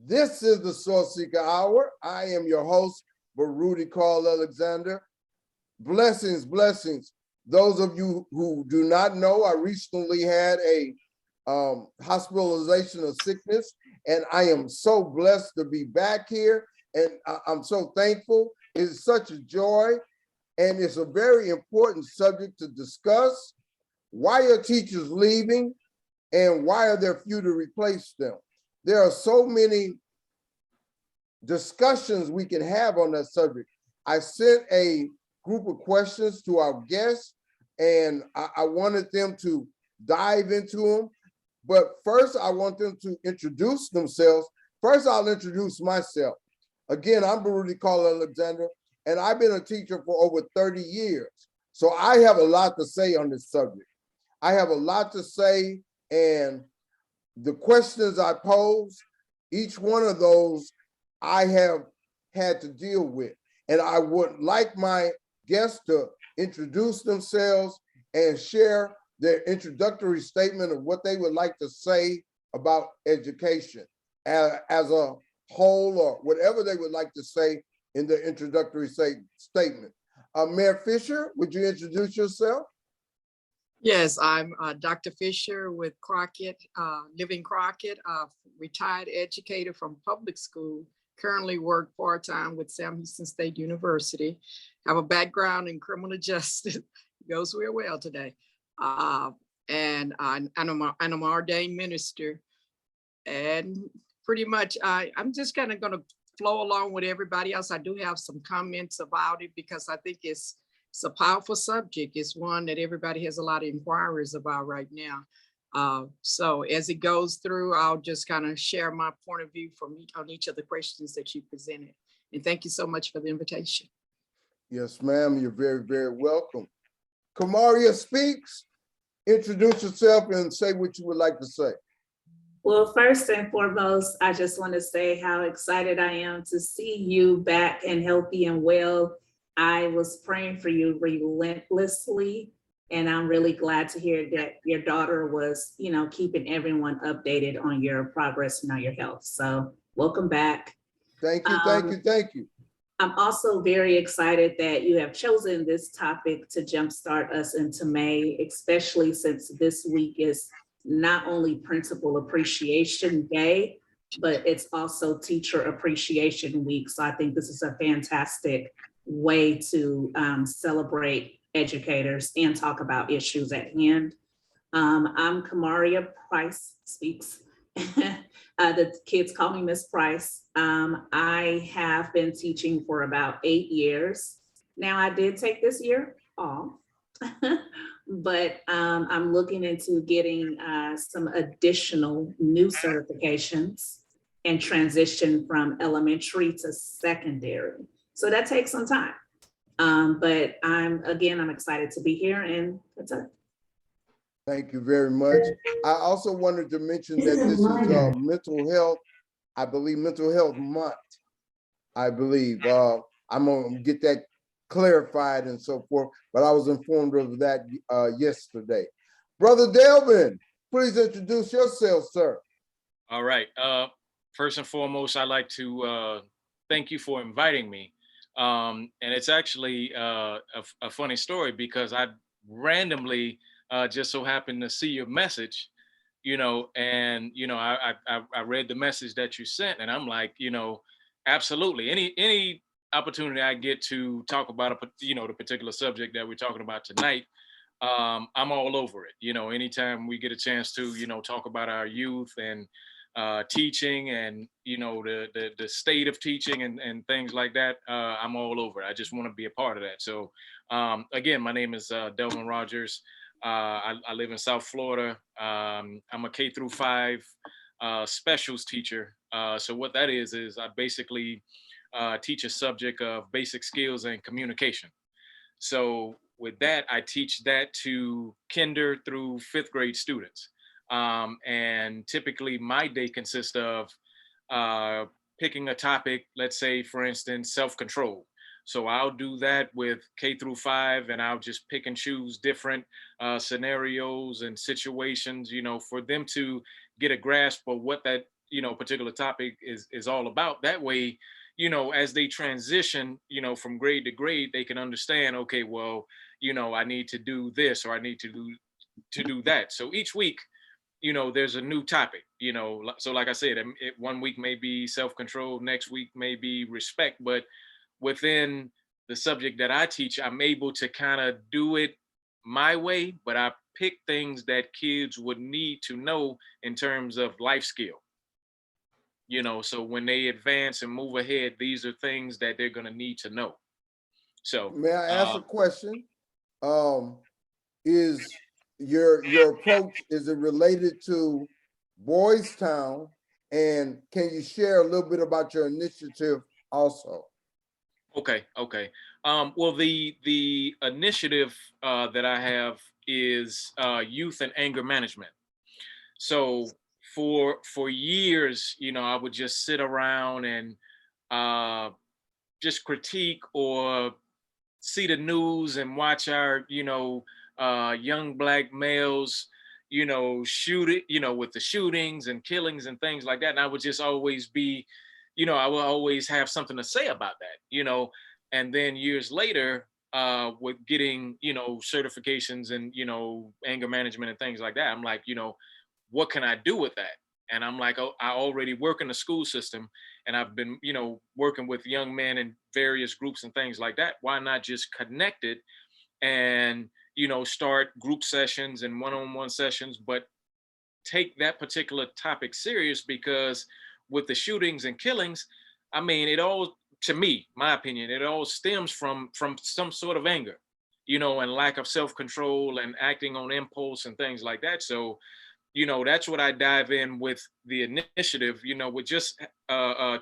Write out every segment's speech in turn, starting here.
This is the Sourceseeker Hour. I am your host, Baruti Carl Alexander. Blessings, blessings. Those of you who do not know, I recently had a hospitalization of sickness, and I am so blessed to be back here, and I'm so thankful. It's such a joy, and it's a very important subject to discuss. Why are teachers leaving, and why are there few to replace them? There are so many discussions we can have on that subject. I sent a group of questions to our guests, and I wanted them to dive into them. But first, I want them to introduce themselves. First, I'll introduce myself. Again, I'm Baruti Carl Alexander, and I've been a teacher for over 30 years. So I have a lot to say on this subject. I have a lot to say, and the questions I pose, each one of those I have had to deal with. And I would like my guests to introduce themselves and share their introductory statement of what they would like to say about education as a whole, or whatever they would like to say in their introductory statement. Mayor Fischer, would you introduce yourself? Yes, I'm Dr. Fischer with Crockett, Living Crockett, retired educator from public school, currently work part-time with Sam Houston State University, have a background in criminal justice, goes real well today. And I'm an ordained minister, and pretty much I'm just kind of going to flow along with everybody else. I do have some comments about it because I think it's a powerful subject. It's one that everybody has a lot of inquiries about right now. So as it goes through, I'll just kind of share my point of view on each of the questions that you presented. And thank you so much for the invitation. Yes, ma'am, you're very, very welcome. Kamaria speaks. Introduce yourself and say what you would like to say. Well, first and foremost, I just want to say how excited I am to see you back and healthy and well. I was praying for you relentlessly, and I'm really glad to hear that your daughter was, keeping everyone updated on your progress and on your health. So welcome back. Thank you, thank you, thank you. I'm also very excited that you have chosen this topic to jumpstart us into May, especially since this week is not only Principal Appreciation Day, but it's also Teacher Appreciation Week. So I think this is a fantastic way to celebrate educators and talk about issues at hand. I'm Kamaria Price Speaks. The kids call me Miss Price. I have been teaching for about 8 years. Now I did take this year off, but I'm looking into getting some additional new certifications and transition from elementary to secondary. So that takes some time. But I'm excited to be here, and that's it. Thank you very much. I also wanted to mention that this is mental health, I believe mental health month, I believe. I'm gonna get that clarified and so forth, but I was informed of that yesterday. Brother Delvin, please introduce yourself, sir. All right. First and foremost, I'd like to thank you for inviting me. And it's actually a funny story because I randomly just so happened to see your message, and I read the message that you sent, and I'm like, absolutely, any opportunity I get to talk about the particular subject that we're talking about tonight, I'm all over it. Anytime we get a chance to talk about our youth and teaching and the state of teaching and things like that, I'm all over it. I just want to be a part of that. So again, my name is Delvin Rodgers. I live in South Florida. I'm a K-5 specials teacher. So what that is I basically teach a subject of basic skills and communication. So with that, I teach that to kinder through 5th grade students. And typically my day consists of picking a topic, let's say, for instance, self-control. So I'll do that with K-5, and I'll just pick and choose different scenarios and situations, for them to get a grasp of what that particular topic is all about. That way, as they transition, from grade to grade, they can understand, okay, well, I need to do this, or I need to do that. So each week, there's a new topic, so like I said, one week may be self-control, next week may be respect, but within the subject that I teach, I'm able to kind of do it my way, but I pick things that kids would need to know in terms of life skill. So when they advance and move ahead, these are things that they're going to need to know. So may I ask a question? Is your approach, is it related to Boys Town? And can you share a little bit about your initiative also? Okay. Well, the initiative that I have is youth and anger management. So for years, I would just sit around and just critique or see the news and watch our, young Black males, shoot it, with the shootings and killings and things like that. And I would just always be, I will always have something to say about that, and then years later, with getting, certifications and, anger management and things like that, I'm like, what can I do with that? And I'm like, oh, I already work in the school system, and I've been, working with young men in various groups and things like that. Why not just connect it and, start group sessions and one-on-one sessions, but take that particular topic serious? Because with the shootings and killings, I mean, it all, to me, my opinion, it all stems from some sort of anger, and lack of self-control and acting on impulse and things like that. So, that's what I dive in with the initiative, with just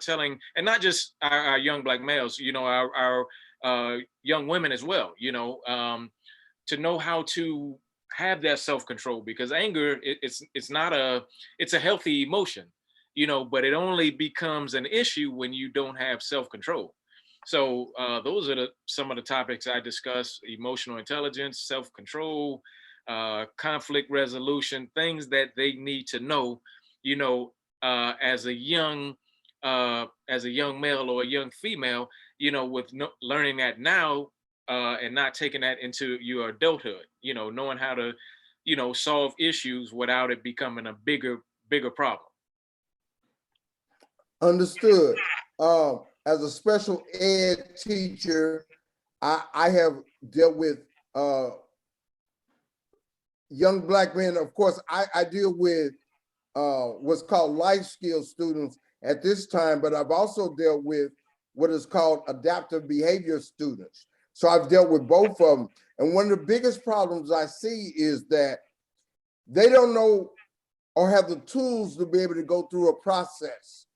telling, and not just our young Black males, our young women as well, to know how to have that self-control, because anger, it's not it's a healthy emotion, but it only becomes an issue when you don't have self-control. So those are some of the topics I discuss: emotional intelligence, self-control, conflict resolution, things that they need to know, as a young male or a young female, with learning that now, and not taking that into your adulthood, knowing how to, solve issues without it becoming a bigger problem. Understood. As a special ed teacher, I have dealt with young Black men. Of course, I deal with what's called life skill students at this time, but I've also dealt with what is called adaptive behavior students. So I've dealt with both of them. And one of the biggest problems I see is that they don't know or have the tools to be able to go through a process,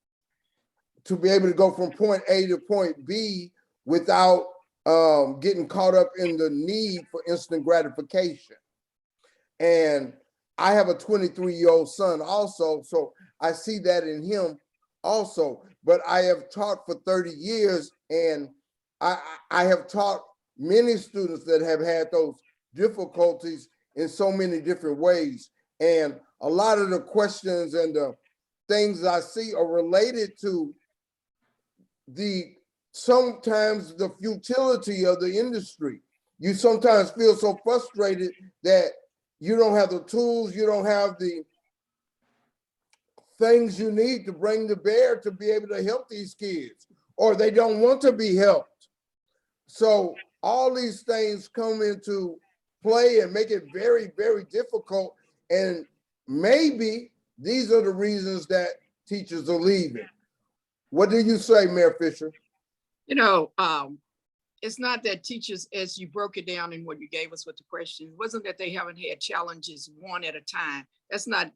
to be able to go from point A to point B without getting caught up in the need for instant gratification. And I have a 23-year-old son also, so I see that in him also. But I have taught for 30 years, and I have taught many students that have had those difficulties in so many different ways. And a lot of the questions and the things I see are related to sometimes the futility of the industry. You sometimes feel so frustrated that you don't have the tools, you don't have the things you need to bring to bear to be able to help these kids, or they don't want to be helped. So all these things come into play and make it very, very difficult. And maybe these are the reasons that teachers are leaving. What do you say, Mayor Fischer? It's not that teachers, as you broke it down in what you gave us with the questions, it wasn't that they haven't had challenges one at a time. That's not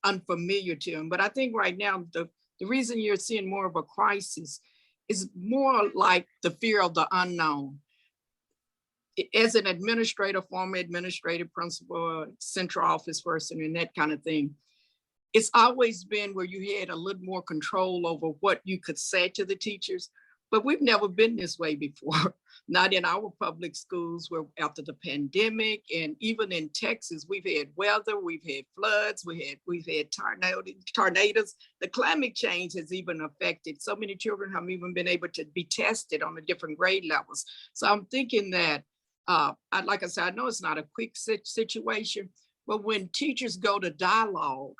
unfamiliar to them. But I think right now, the reason you're seeing more of a crisis is more like the fear of the unknown. As an administrator, former administrative principal, central office person, and that kind of thing, it's always been where you had a little more control over what you could say to the teachers. but we've never been this way before. Not in our public schools where after the pandemic, and even in Texas, we've had weather, we've had floods, we've had tornadoes. The climate change has even affected so many children haven't even been able to be tested on the different grade levels. So I'm thinking that, like I said, I know it's not a quick situation, but when teachers go to dialogue,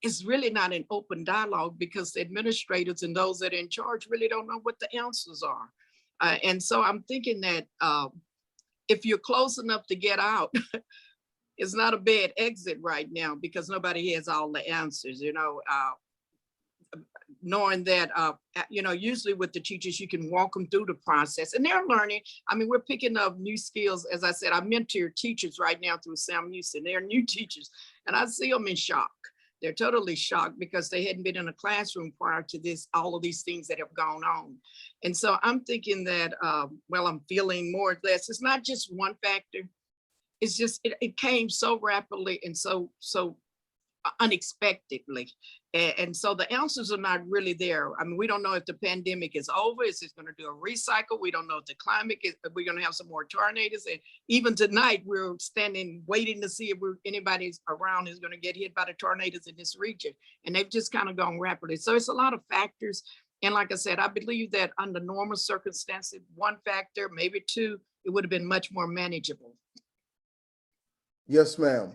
it's really not an open dialogue because the administrators and those that are in charge really don't know what the answers are. And so I'm thinking that if you're close enough to get out, it's not a bad exit right now because nobody has all the answers, knowing that, usually with the teachers, you can walk them through the process and they're learning. I mean, we're picking up new skills. As I said, I mentor teachers right now through Sam Houston. They're new teachers and I see them in shock. They're totally shocked because they hadn't been in a classroom prior to this, all of these things that have gone on. And so I'm thinking that, I'm feeling more or less, it's not just one factor. It's just, it came so rapidly and so unexpectedly. And so the answers are not really there. I mean, we don't know if the pandemic is over. Is it going to do a recycle? We don't know if the climate is, we're going to have some more tornadoes. And even tonight, we're standing, waiting to see if anybody's around who's going to get hit by the tornadoes in this region. And they've just kind of gone rapidly. So it's a lot of factors. And like I said, I believe that under normal circumstances, one factor, maybe two, it would have been much more manageable. Yes, ma'am.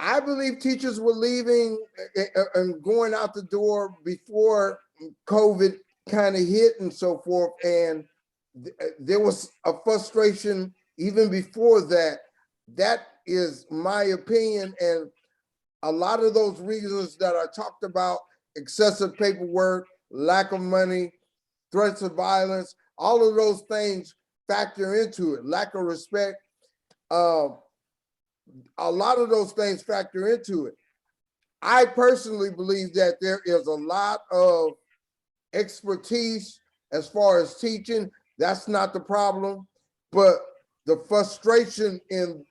I believe teachers were leaving and going out the door before COVID kind of hit and so forth. And there was a frustration even before that. That is my opinion. And a lot of those reasons that I talked about, excessive paperwork, lack of money, threats of violence, all of those things factor into it, lack of respect. A lot of those things factor into it. I personally believe that there is a lot of expertise as far as teaching. That's not the problem, but the frustration in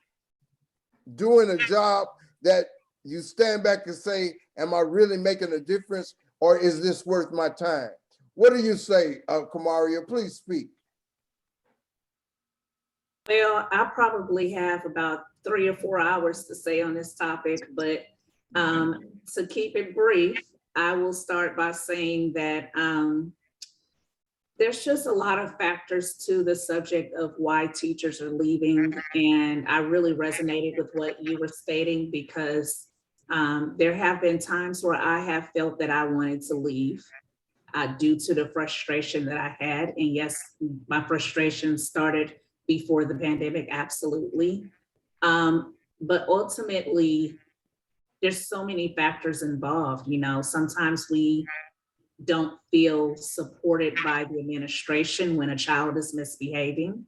doing a job that you stand back and say, am I really making a difference or is this worth my time? What do you say, Kamaria? Please speak. Well, I probably have about 3 or 4 hours to say on this topic, but to keep it brief, I will start by saying that there's just a lot of factors to the subject of why teachers are leaving. And I really resonated with what you were stating because there have been times where I have felt that I wanted to leave due to the frustration that I had. And yes, my frustration started before the pandemic, absolutely. But ultimately, there's so many factors involved. Sometimes we don't feel supported by the administration when a child is misbehaving,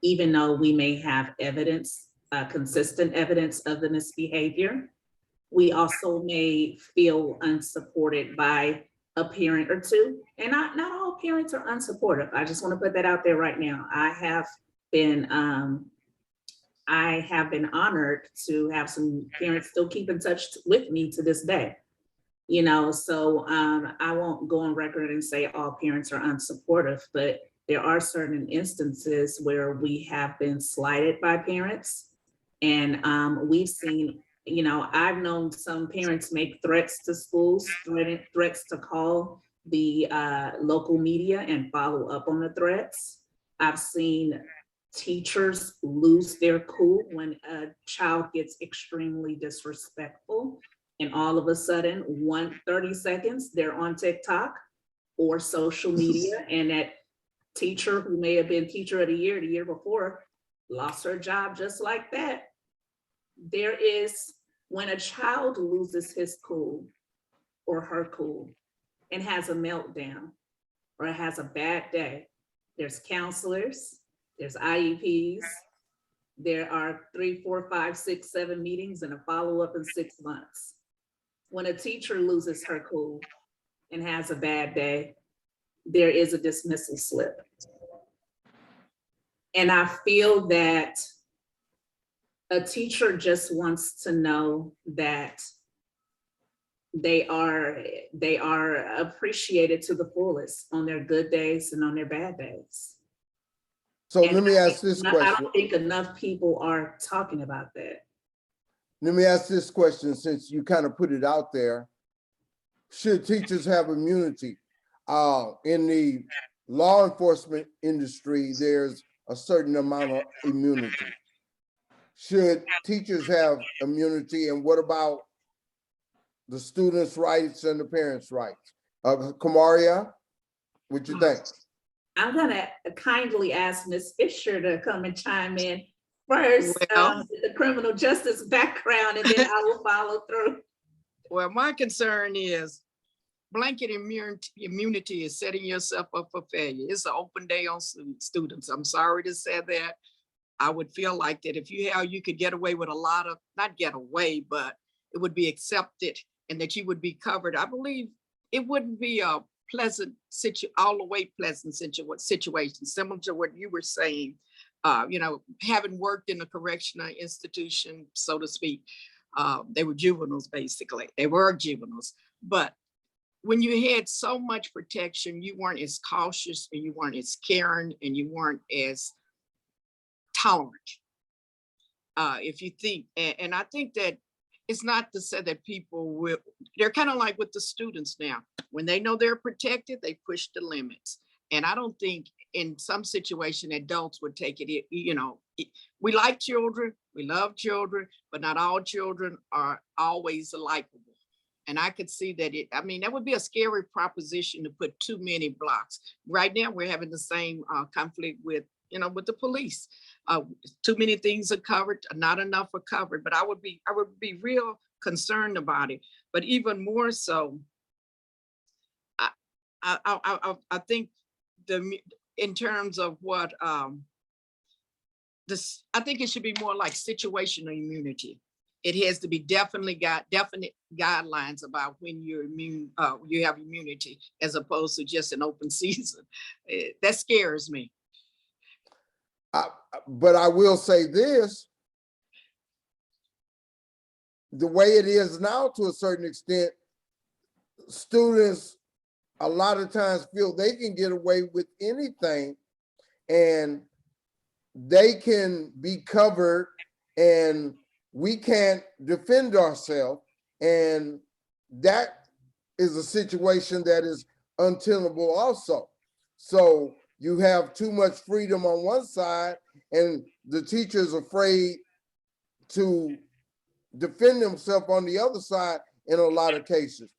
even though we may have evidence, consistent evidence of the misbehavior. We also may feel unsupported by a parent or two, and not all parents are unsupportive. I just want to put that out there right now. I have been honored to have some parents still keep in touch with me to this day. So I won't go on record and say all parents are unsupportive, but there are certain instances where we have been slighted by parents. And we've seen, I've known some parents make threats to schools, threats to call the local media and follow up on the threats. I've seen teachers lose their cool when a child gets extremely disrespectful. And all of a sudden, 30 seconds, they're on TikTok or social media. And that teacher who may have been teacher of the year before, lost her job just like that. When a child loses his cool or her cool and has a meltdown or has a bad day, there's counselors, there's IEPs, there are 3, 4, 5, 6, 7 meetings and a follow-up in 6 months. When a teacher loses her cool and has a bad day, there is a dismissal slip. And I feel that a teacher just wants to know that they are appreciated to the fullest on their good days and on their bad days. So And let me ask this I question. don't think enough people are talking about that. Let me ask this question, since you kind of put it out there. Should teachers have immunity? In the law enforcement industry, there's a certain amount of immunity. Should teachers have immunity? And what about the students' rights and the parents' rights? Kamaria, what you think? I'm gonna kindly ask Ms. Fischer to come and chime in first, Well, the criminal justice background, and then I will follow through. well, my concern is blanket immunity is setting yourself up for failure. It's an open day on students. I'm sorry to say that. I would feel like that if you could get away with a lot of, not get away, but it would be accepted and that you would be covered. I believe it wouldn't be a pleasant all the way pleasant situation, similar to what you were saying. Having worked in a correctional institution, so to speak, they were juveniles, basically. They were juveniles. But when you had so much protection, you weren't as cautious and you weren't as caring and you weren't as tolerant. If you think, and I think that it's not to say that they're kind of like with the students now. When they know they're protected, they push the limits. And I don't think in some situation, adults would take it, we like children, we love children, but not all children are always likable. And I could see that that would be a scary proposition to put too many blocks. Right now, we're having the same conflict with the police. Too many things are covered, not enough are covered, but I would be real concerned about it. But even more so, I think in terms of what I think it should be more like situational immunity. It has to be definite guidelines about when you're immune, you have immunity, as opposed to just an open season. That scares me. But I will say this, the way it is now, to a certain extent, students a lot of times feel they can get away with anything and they can be covered and we can't defend ourselves. And that is a situation that is untenable also. So you have too much freedom on one side and the teacher's afraid to defend himself on the other side in a lot of cases.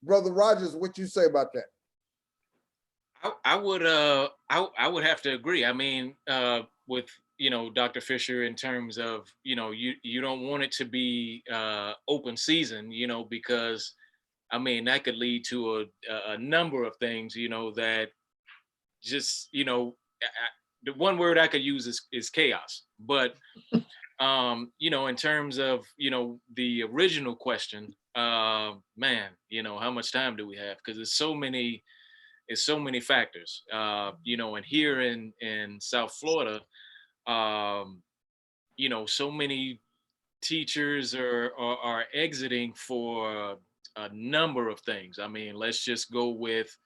Brother Rodgers, what you say about that? I would have to agree. I mean, with Dr. Fischer, in terms of you don't want it to be open season, because that could lead to a number of things, that just the one word I could use is chaos. But in terms of the original question, man, how much time do we have? Because it's so many factors, and here in South Florida, so many teachers are exiting for a number of things. Let's just go with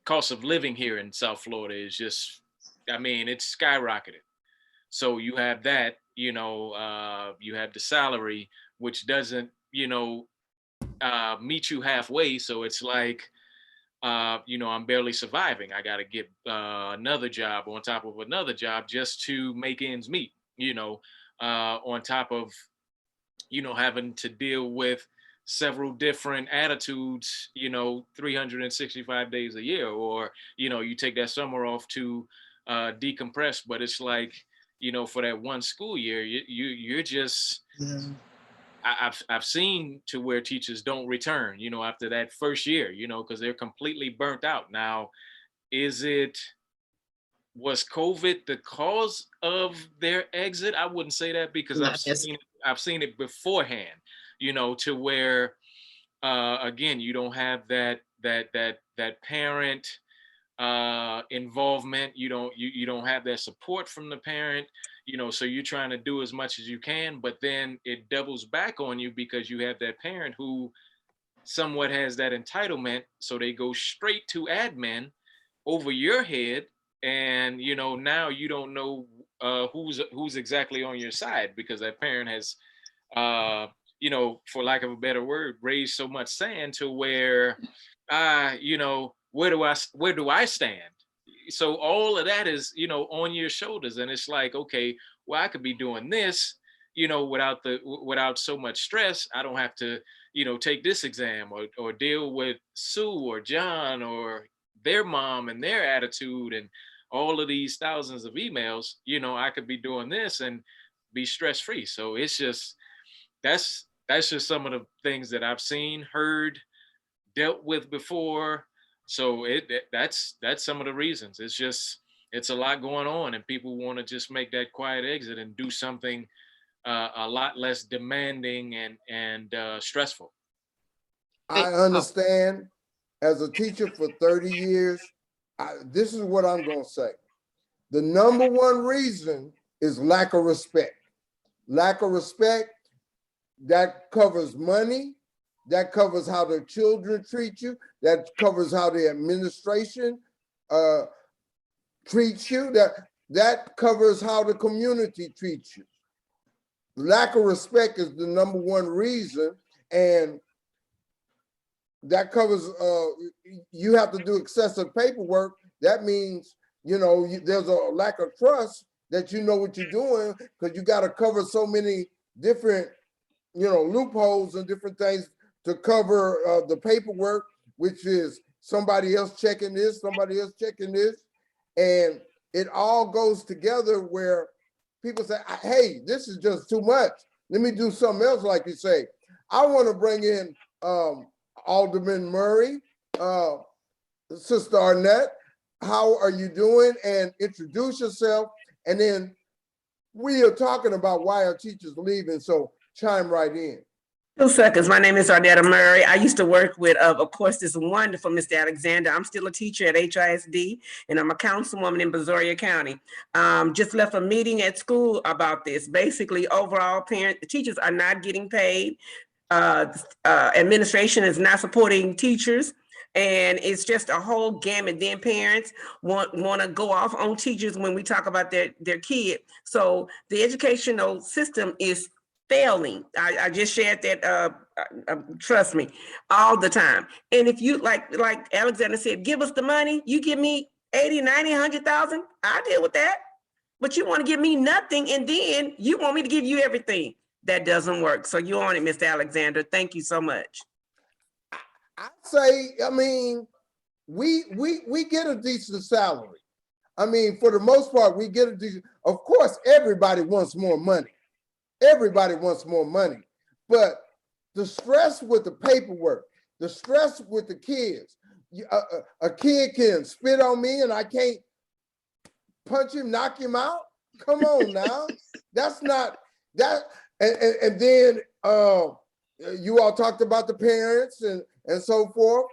cost of living here in South Florida is just, it's skyrocketed. So you have that, you have the salary, which doesn't, meet you halfway. So it's like, I'm barely surviving. I got to get another job on top of another job just to make ends meet, on top of, having to deal with several different attitudes, 365 days a year, or, you take that summer off to decompress, but it's like, for that one school year, you're just, I've seen to where teachers don't return, after that first year, because they're completely burnt out. Now, was COVID the cause of their exit? I wouldn't say that, because I've seen it beforehand, to where again, you don't have that parent involvement. You don't have that support from the parent, so you're trying to do as much as you can, but then it doubles back on you because you have that parent who somewhat has that entitlement, so they go straight to admin over your head, and now you don't know who's exactly on your side, because that parent has for lack of a better word, raised so much sand to where where do I stand? So all of that is on your shoulders, and it's like, okay, well, I could be doing this without so much stress. I don't have to take this exam or deal with Sue or John or their mom and their attitude and all of these thousands of emails. I could be doing this and be stress free. So it's just that's just some of the things that I've seen, heard, dealt with before. So that's some of the reasons. It's a lot going on, and people want to just make that quiet exit and do something a lot less demanding and stressful. I understand. As a teacher for 30 years, this is what I'm going to say. The number one reason is lack of respect. Lack of respect, that covers money, that covers how the children treat you, that covers how the administration treats you, that covers how the community treats you. Lack of respect is the number one reason, and that covers, you have to do excessive paperwork. That means, there's a lack of trust that you know what you're doing, because you got to cover so many different, loopholes and different things to cover the paperwork, which is somebody else checking this, somebody else checking this. And it all goes together where people say, hey, this is just too much. Let me do something else, like you say. I want to bring in Alderman Murray, Sister Arnetta. How are you doing? And introduce yourself. And then we are talking about why are teachers leaving, so chime right in. 2 seconds. My name is Arnetta Murray. I used to work with, of course, this wonderful Mr. Alexander. I'm still a teacher at HISD, and I'm a councilwoman in Brazoria County. Just left a meeting at school about this. Basically, overall, teachers are not getting paid. Administration is not supporting teachers. And it's just a whole gamut. Then parents want to go off on teachers when we talk about their kid. So the educational system is failing. I just shared that, trust me, all the time. And if you, like Alexander said, give us the money, you give me 80, 90, 100,000, I'll deal with that. But you want to give me nothing, and then you want me to give you everything. That doesn't work. So you're on it, Mr. Alexander. Thank you so much. I say, we get a decent salary. For the most part, we get a decent, of course, everybody wants more money. Everybody wants more money, but the stress with the paperwork, the stress with the kids, a kid can spit on me and I can't punch him, knock him out. Come on now. That's not that. And then you all talked about the parents and so forth.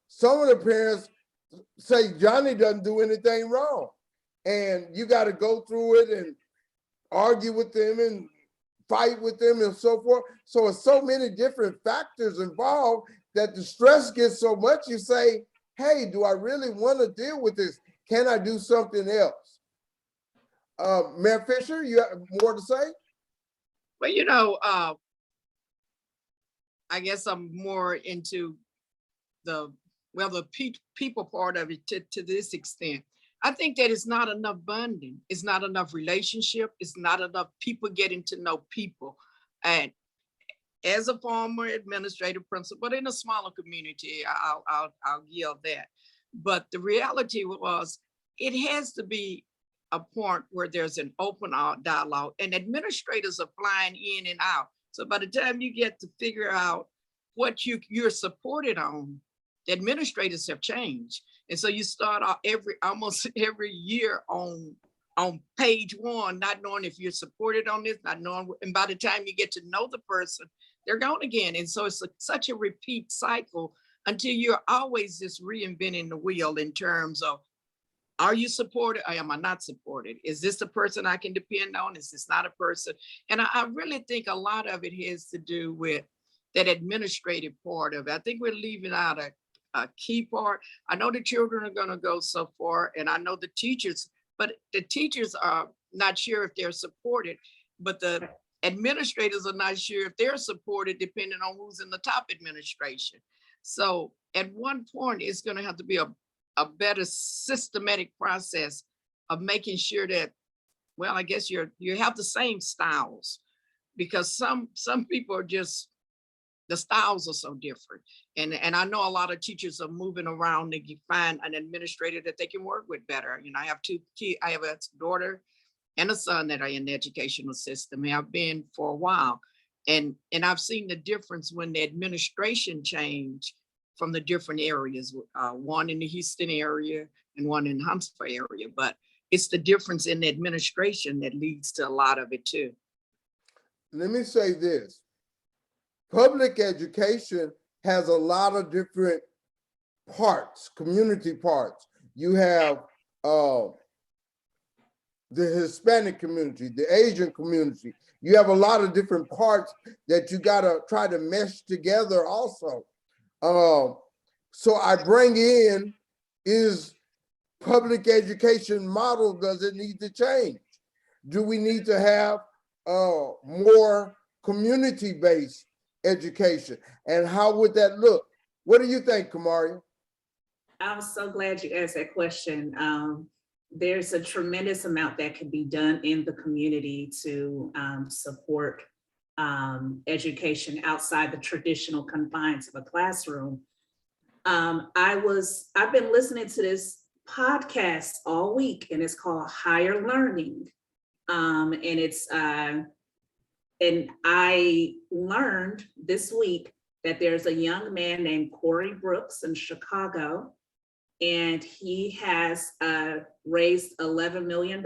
Some of the parents say Johnny doesn't do anything wrong, and you got to go through it and argue with them and fight with them and so forth. So it's so many different factors involved that the stress gets so much, you say, hey, do I really want to deal with this? Can I do something else? Mayor Fischer, you have more to say? Well, I guess I'm more into the people part of it to this extent. I think that it's not enough bonding. It's not enough relationship. It's not enough people getting to know people. And as a former administrative principal in a smaller community, I'll yield that. But the reality was, it has to be a point where there's an open dialogue, and administrators are flying in and out. So by the time you get to figure out what you're supported on, the administrators have changed. And so you start out almost every year on page one, not knowing if you're supported on this, not knowing, and by the time you get to know the person, they're gone again. And so it's such a repeat cycle until you're always just reinventing the wheel in terms of, are you supported or am I not supported? Is this a person I can depend on? Is this not a person? And I really think a lot of it has to do with that administrative part of it. I think we're leaving out a key part. I know the children are going to go so far, and I know the teachers, but the teachers are not sure if they're supported, but the administrators are not sure if they're supported, depending on who's in the top administration. So at one point, it's going to have to be a better systematic process of making sure that, well, I guess you have the same styles, because some people are just, the styles are so different. And I know a lot of teachers are moving around to find an administrator that they can work with better. You know, I have two kids, I have a daughter and a son that are in the educational system, and I've been for a while. And I've seen the difference when the administration changed from the different areas, one in the Houston area and one in Huntsville area. But it's the difference in the administration that leads to a lot of it too. Let me say this. Public education has a lot of different parts, community parts. You have the Hispanic community, the Asian community. You have a lot of different parts that you gotta try to mesh together also. So I bring in, is public education model, does it need to change? Do we need to have more community-based education? And how would that look? What do you think, Kamaria? I'm so glad you asked that question. There's a tremendous amount that can be done in the community to support education outside the traditional confines of a classroom. I've been listening to this podcast all week, and it's called Higher Learning. And I learned this week that there's a young man named Corey Brooks in Chicago, and he has raised $11 million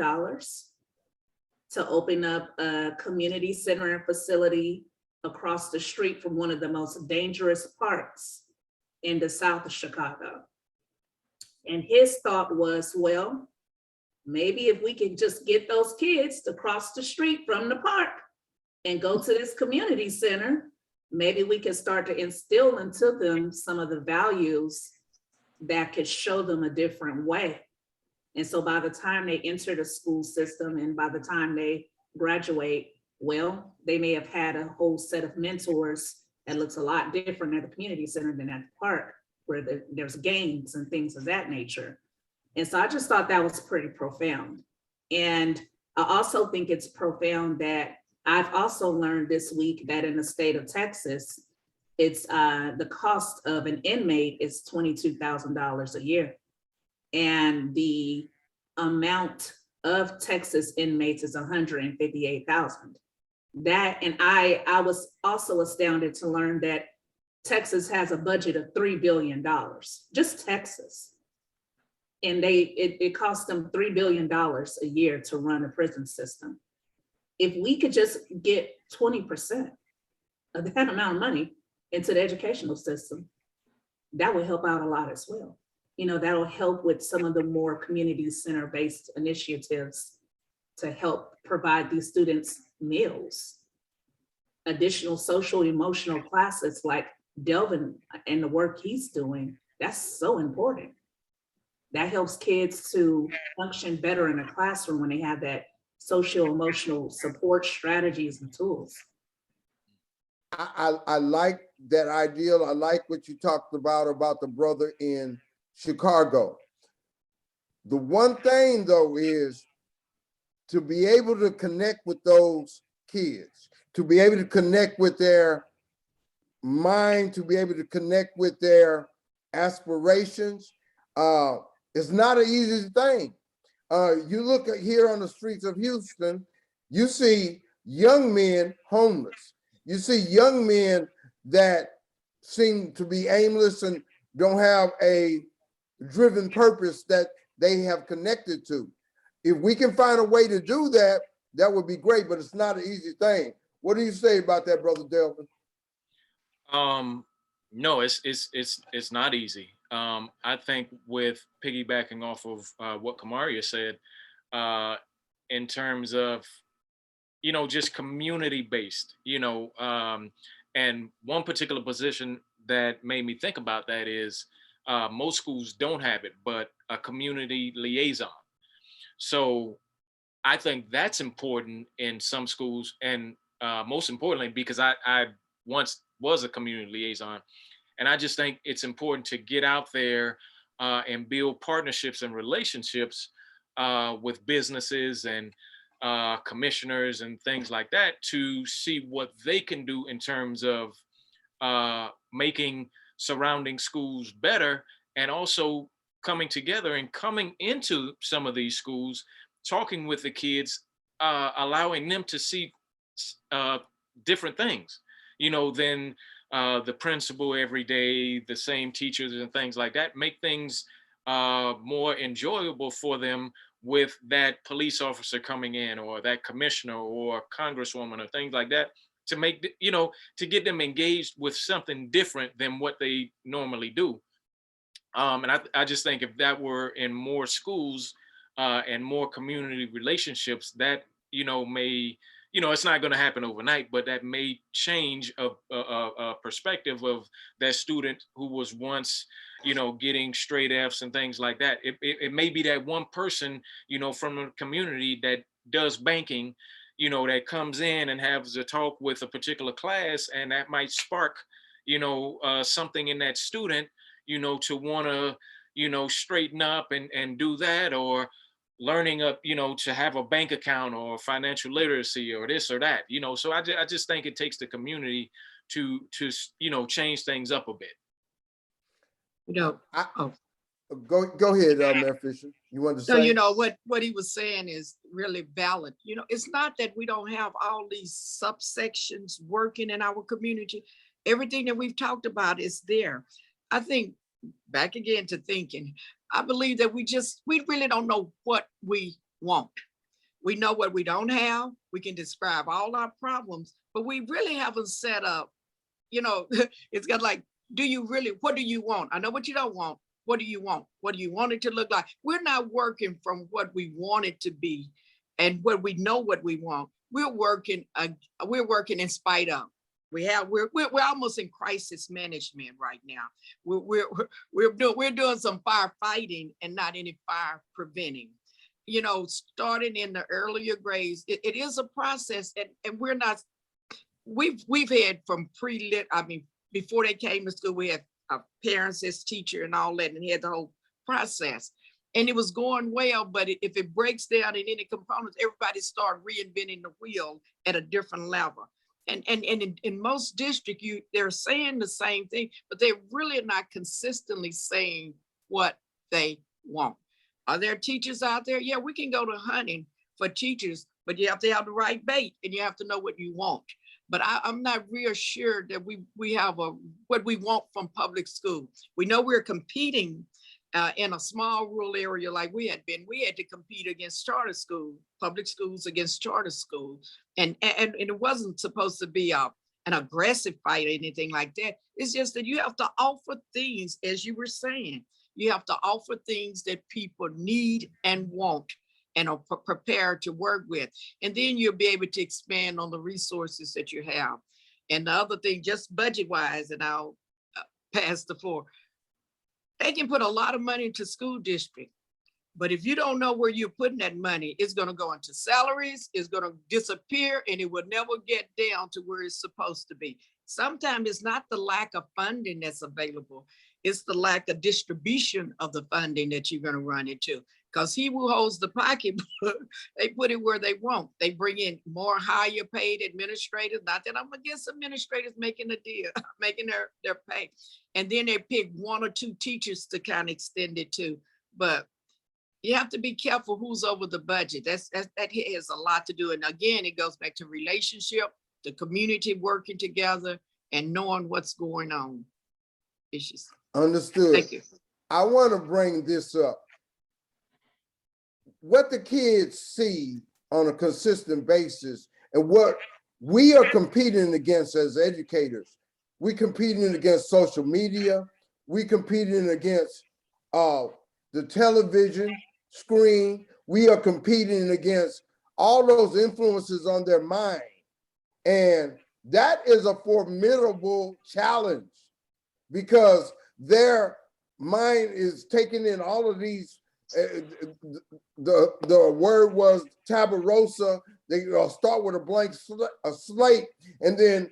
to open up a community center and facility across the street from one of the most dangerous parks in the south of Chicago. And his thought was, well, maybe if we can just get those kids to cross the street from the park and go to this community center, maybe we can start to instill into them some of the values that could show them a different way. And so by the time they enter the school system and by the time they graduate, well, they may have had a whole set of mentors that looks a lot different at the community center than at the park, where there's games and things of that nature. And so I just thought that was pretty profound. And I also think it's profound that I've also learned this week that in the state of Texas, it's the cost of an inmate is $22,000 a year. And the amount of Texas inmates is 158,000. That, and I was also astounded to learn that Texas has a budget of $3 billion, just Texas. And it costs them $3 billion a year to run a prison system. If we could just get 20% of that amount of money into the educational system, that would help out a lot as well. You know, that'll help with some of the more community center-based initiatives to help provide these students meals, additional social emotional classes like Delvin and the work he's doing. That's so important. That helps kids to function better in a classroom when they have that social emotional support strategies and tools. I like that ideal. I like what you talked about the brother in Chicago. The one thing though is to be able to connect with those kids, to be able to connect with their mind, to be able to connect with their aspirations. It's not an easy thing. You look at here on the streets of Houston, you see young men homeless. You see young men that seem to be aimless and don't have a driven purpose that they have connected to. If we can find a way to do that, that would be great, but it's not an easy thing. What do you say about that, Brother Delvin? No, it's not easy. I think with piggybacking off of what Kamaria said, in terms of, just community based, and one particular position that made me think about that is most schools don't have it, but a community liaison. So I think that's important in some schools, and most importantly, because I once was a community liaison, and I just think it's important to get out there and build partnerships and relationships with businesses and commissioners and things like that to see what they can do in terms of making surrounding schools better, and also coming together and coming into some of these schools, talking with the kids, allowing them to see different things, than the principal every day, the same teachers and things like that, make things more enjoyable for them with that police officer coming in, or that commissioner or congresswoman or things like that, to make, to get them engaged with something different than what they normally do. And I just think if that were in more schools and more community relationships, that, may, it's not going to happen overnight, but that may change a perspective of that student who was once, getting straight Fs and things like that. It may be that one person, from the community that does banking, that comes in and has a talk with a particular class, and that might spark, something in that student, to want to, straighten up and do that, or learning up, to have a bank account or financial literacy or this or that, so I just think it takes the community to change things up a bit. Go ahead, Mayor Fischer. You want to say? So, what he was saying is really valid. It's not that we don't have all these subsections working in our community. Everything that we've talked about is there. I think, back again to thinking, I believe that we really don't know what we want. We know what we don't have. We can describe all our problems, but we really haven't set up, it's got like, what do you want? I know what you don't want. What do you want? What do you want it to look like? We're not working from what we want it to be and what we know what we want. We're working in spite of. We're almost in crisis management right now. We're doing some firefighting and not any fire preventing. Starting in the earlier grades, it is a process, and we're not. We've had from pre-lit. I mean, before they came to school, we had parents as teacher and all that, and had the whole process, and it was going well. But if it breaks down in any components, everybody start reinventing the wheel at a different level. And in most districts, they're saying the same thing, but they're really not consistently saying what they want. Are there teachers out there? Yeah, we can go to hunting for teachers, but you have to have the right bait and you have to know what you want. But I'm not reassured that we have what we want from public school. We know we're competing in a small rural area like we had been. We had to compete against charter school, public schools against charter schools. And it wasn't supposed to be an aggressive fight or anything like that. It's just that you have to offer things, as you were saying, you have to offer things that people need and want and are prepared to work with. And then you'll be able to expand on the resources that you have. And the other thing, just budget-wise, and I'll pass the floor, they can put a lot of money into school district, but if you don't know where you're putting that money, it's going to go into salaries, it's going to disappear, and it will never get down to where it's supposed to be. Sometimes it's not the lack of funding that's available, it's the lack of distribution of the funding that you're going to run into. Because he who holds the pocketbook, they put it where they want. They bring in more higher paid administrators. Not that I'm against administrators making a deal, making their pay. And then they pick one or two teachers to kind of extend it to. But you have to be careful who's over the budget. That has a lot to do. And again, it goes back to relationship, the community working together and knowing what's going on. Issues. Understood. Thank you. I want to bring this up. What the kids see on a consistent basis and what we are competing against as educators, we competing against social media, we competing against the television screen, we are competing against all those influences on their mind. And that is a formidable challenge because their mind is taking in all of these. The word was tabarosa. They start with a blank slate, and then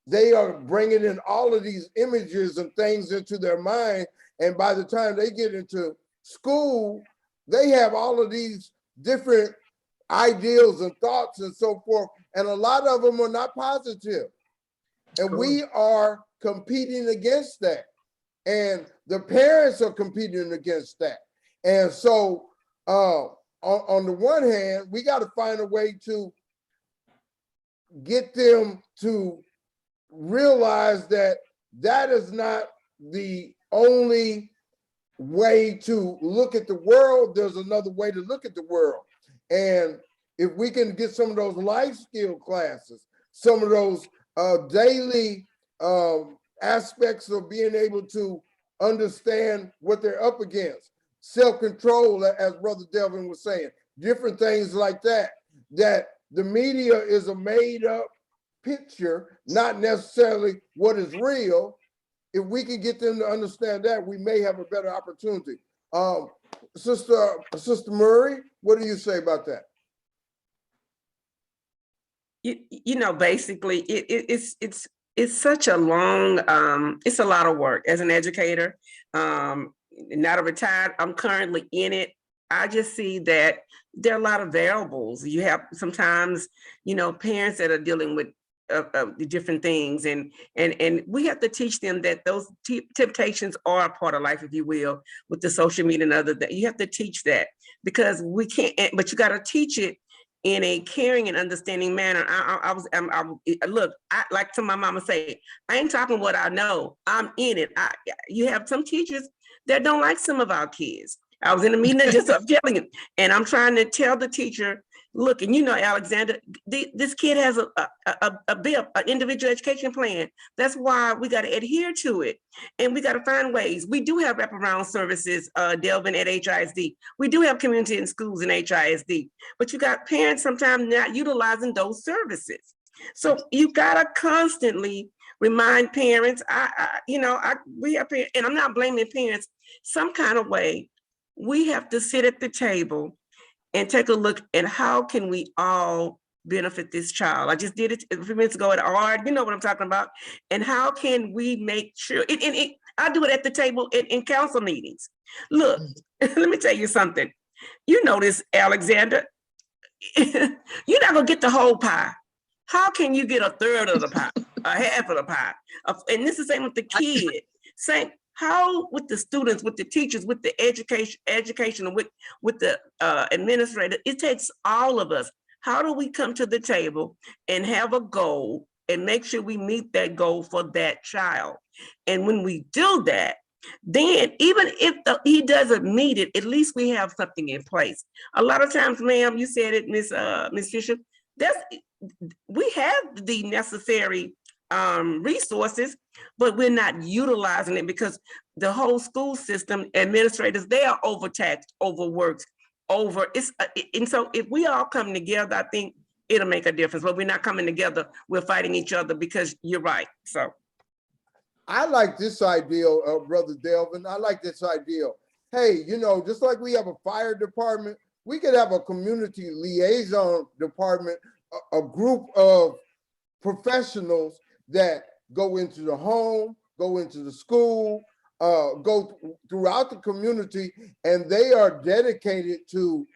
they are bringing in all of these images and things into their mind. And by the time they get into school, they have all of these different ideals and thoughts and so forth. And a lot of them are not positive. And we are competing against that. And the parents are competing against that. And so on the one hand, we got to find a way to get them to realize that that is not the only way to look at the world. There's another way to look at the world. And if we can get some of those life skill classes, some of those daily aspects of being able to understand what they're up against, self-control, as Brother Delvin was saying, different things like that, that the media is a made-up picture, not necessarily what is real. If we can get them to understand that, we may have a better opportunity. Sister Murray, what do you say about that? You know, basically, it's such a long, it's a lot of work as an educator. Not a retired, I'm currently in it. I just see that there are a lot of variables. You have sometimes, you know, parents that are dealing with different things, and we have to teach them that those temptations are a part of life, if you will, with the social media and other that you have to teach that, because we can't. But you got to teach it in a caring and understanding manner. Look, like to my mama say, I ain't talking what I know. I'm in it. You have some teachers that don't like some of our kids. I was in a meeting just up telling it, and I'm trying to tell the teacher, look, and you know, Alexander, this kid has a bill, an individual education plan. That's why we got to adhere to it, and we got to find ways. We do have wraparound services, Delvin, at HISD. We do have community in schools in HISD, but you got parents sometimes not utilizing those services. So you got to constantly remind parents. We have parents, and I'm not blaming parents. Some kind of way, we have to sit at the table and take a look at how can we all benefit this child. I just did it a few minutes ago at ARD, you know what I'm talking about, and how can we make sure, I do it at the table in council meetings. Look, let me tell you something. You know this, Alexander, you're not gonna get the whole pie. How can you get a third of the pie, a half of the pie? And this is the same with the kid. Same. How with the students, with the teachers, with the education, with the administrator, it takes all of us. How do we come to the table and have a goal and make sure we meet that goal for that child? And when we do that, then even if he doesn't meet it, at least we have something in place. A lot of times, ma'am, you said it, Miss Fischer, we have the necessary resources, but we're not utilizing it because the whole school system, administrators, they are overtaxed, overworked, and so if we all come together, I think it'll make a difference. But we're not coming together, we're fighting each other, because you're right. So I like this idea, Brother Delvin. I like this idea. Hey, you know, just like we have a fire department, we could have a community liaison department, a group of professionals that go into the home, go into the school, go throughout the community, and they are dedicated to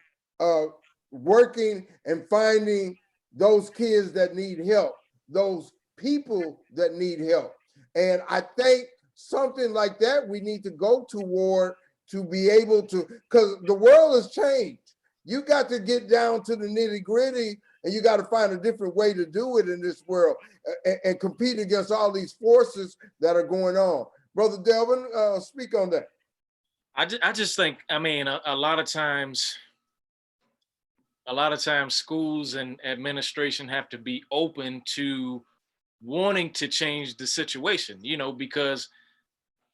working and finding those kids that need help, those people that need help. And I think something like that we need to go toward to be able to, because the world has changed. You got to get down to the nitty gritty, and you got to find a different way to do it in this world and compete against all these forces that are going on. Brother Delvin, speak on that. I just think, I mean, a lot of times schools and administration have to be open to wanting to change the situation, because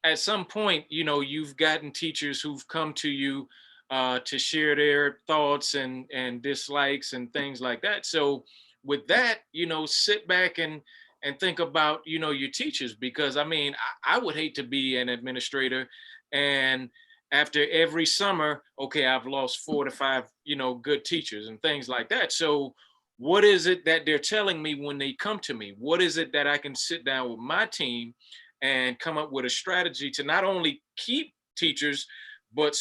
at some point, you've gotten teachers who've come to you to share their thoughts and dislikes and things like that. So with that, sit back and think about, your teachers, because I mean, I would hate to be an administrator and after every summer, okay, I've lost 4 to 5, good teachers and things like that. So what is it that they're telling me when they come to me? What is it that I can sit down with my team and come up with a strategy to not only keep teachers, but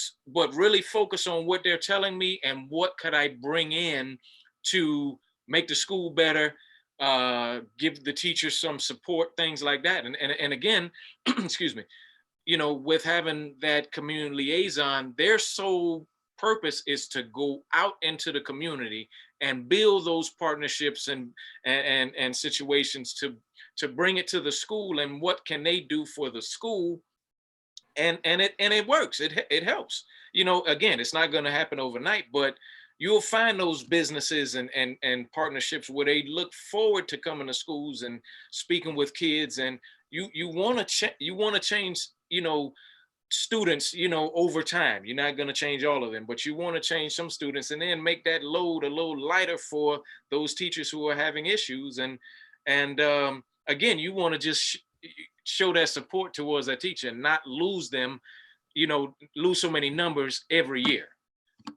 really focus on what they're telling me and what could I bring in to make the school better, give the teachers some support, things like that. And again, excuse me, with having that community liaison, their sole purpose is to go out into the community and build those partnerships and situations to bring it to the school, and what can they do for the school. And it works. It helps. Again, it's not going to happen overnight, but you'll find those businesses and partnerships where they look forward to coming to schools and speaking with kids. And you want to change, students, over time. You're not going to change all of them, but you want to change some students and then make that load a little lighter for those teachers who are having issues. And again, you want to just show that support towards that teacher and not lose them, lose so many numbers every year.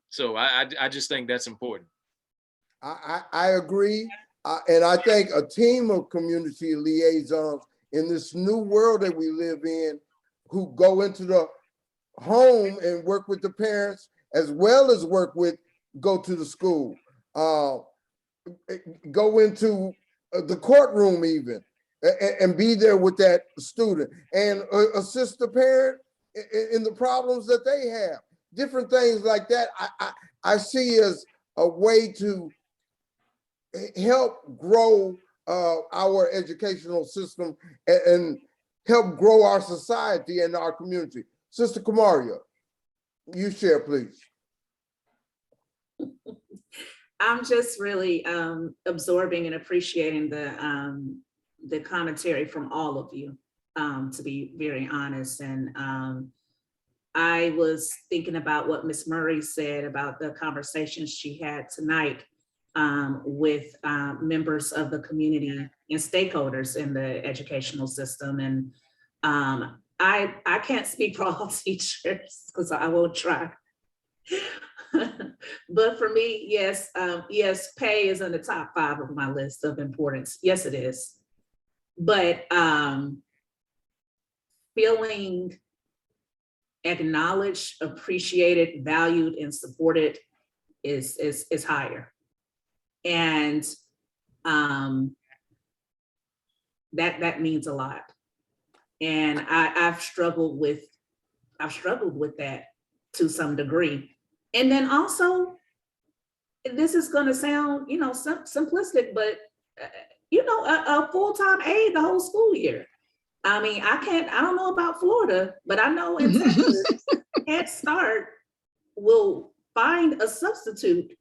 So I just think that's important. I agree. And I think a team of community liaisons in this new world that we live in, who go into the home and work with the parents, as well as go to the school, go into the courtroom even, and be there with that student and assist the parent in the problems that they have. Different things like that I see as a way to help grow our educational system and help grow our society and our community. Sister Kamaria, you share, please. I'm just really absorbing and appreciating the commentary from all of you, to be very honest. And I was thinking about what Ms. Murray said about the conversations she had tonight with members of the community and stakeholders in the educational system. And I can't speak for all teachers because I won't try. But for me, yes, pay is in the top 5 of my list of importance. Yes, it is. But feeling acknowledged, appreciated, valued, and supported is higher. And that means a lot. And I've struggled with that to some degree. And then also, this is going to sound, simplistic, but a full-time aide the whole school year. I mean, I don't know about Florida, but I know in Texas, Head Start will find a substitute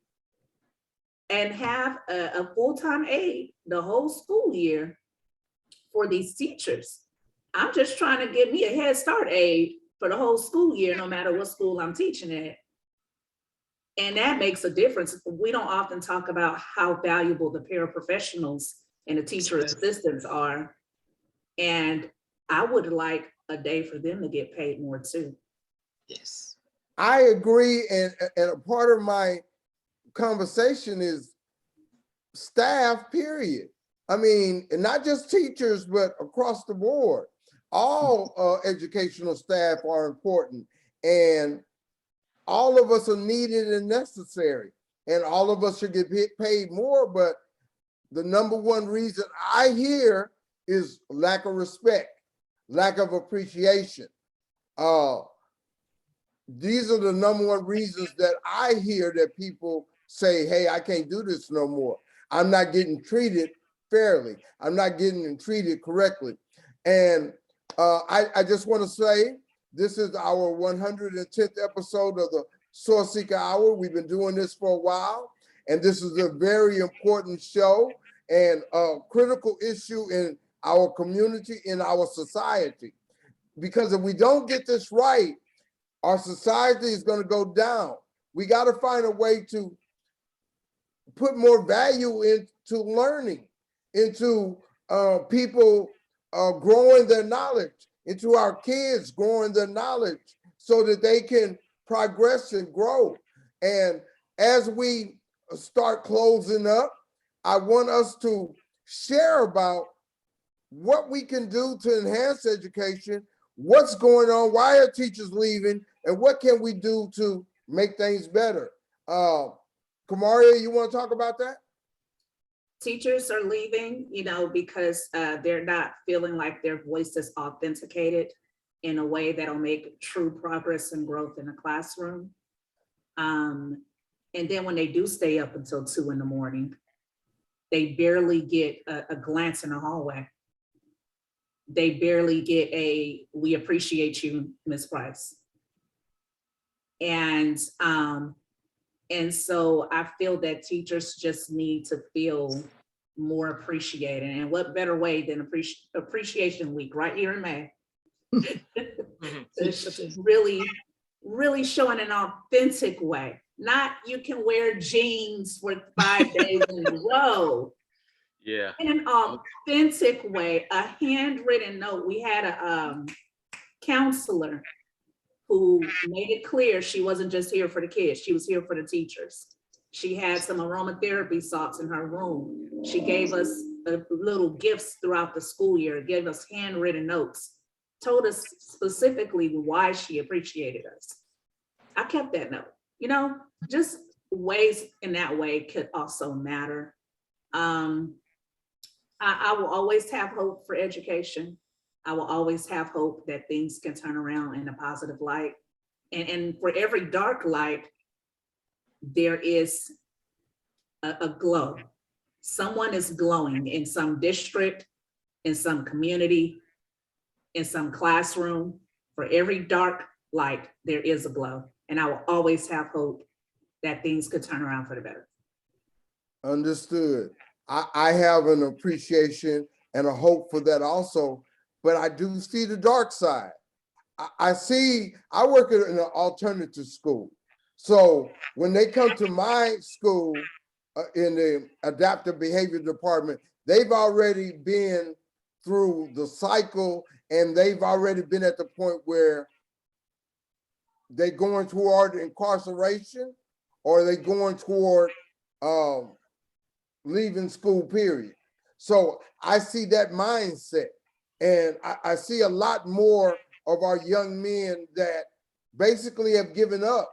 and have a full-time aide the whole school year for these teachers. I'm just trying to get me a Head Start aide for the whole school year, no matter what school I'm teaching at. And that makes a difference. We don't often talk about how valuable the paraprofessionals and the teacher assistants are. And I would like a day for them to get paid more too. Yes. I agree. And a part of my conversation is staff, period. I mean, and not just teachers, but across the board. All educational staff are important, and all of us are needed and necessary, and all of us should get paid more. But the number one reason I hear is lack of respect, lack of appreciation. These are the number one reasons that I hear that people say, hey, I can't do this no more. I'm not getting treated fairly. I'm not getting treated correctly. And I just want to say, this is our 110th episode of the Sourceseeker Hour. We've been doing this for a while, and this is a very important show. and a critical issue in our community, in our society. Because if we don't get this right, our society is going to go down. We got to find a way to put more value into learning, into people growing their knowledge, into our kids growing their knowledge so that they can progress and grow. And as we start closing up, I want us to share about what we can do to enhance education, what's going on, why are teachers leaving, and what can we do to make things better. Kamaria, you want to talk about that? Teachers are leaving, you know, because they're not feeling like their voice is authenticated in a way that'll make true progress and growth in the classroom. And then when they do stay up until 2 in the morning, they barely get a glance in the hallway. They barely get a, "We appreciate you, Ms. Price." And so I feel that teachers just need to feel more appreciated. And what better way than Appreciation Week right here in May? It's really showing an authentic way. Not you can wear jeans for 5 days in a row. Yeah. In an authentic way, a handwritten note. We had a counselor who made it clear she wasn't just here for the kids, she was here for the teachers. She had some aromatherapy salts in her room. She gave us little gifts throughout the school year, gave us handwritten notes, told us specifically why she appreciated us. I kept that note. You know, just ways in that way could also matter. I will always have hope for education. I will always have hope that things can turn around in a positive light. And for every dark light, there is a glow. Someone is glowing in some district, in some community, in some classroom. For every dark light, there is a glow. And I will always have hope that things could turn around for the better. Understood. I have an appreciation and a hope for that also, but I do see the dark side. I work in an alternative school. So when they come to my school in the adaptive behavior department, they've already been through the cycle and they've already been at the point where they're going toward incarceration or they're going toward leaving school, period. So I see that mindset. And I see a lot more of our young men that basically have given up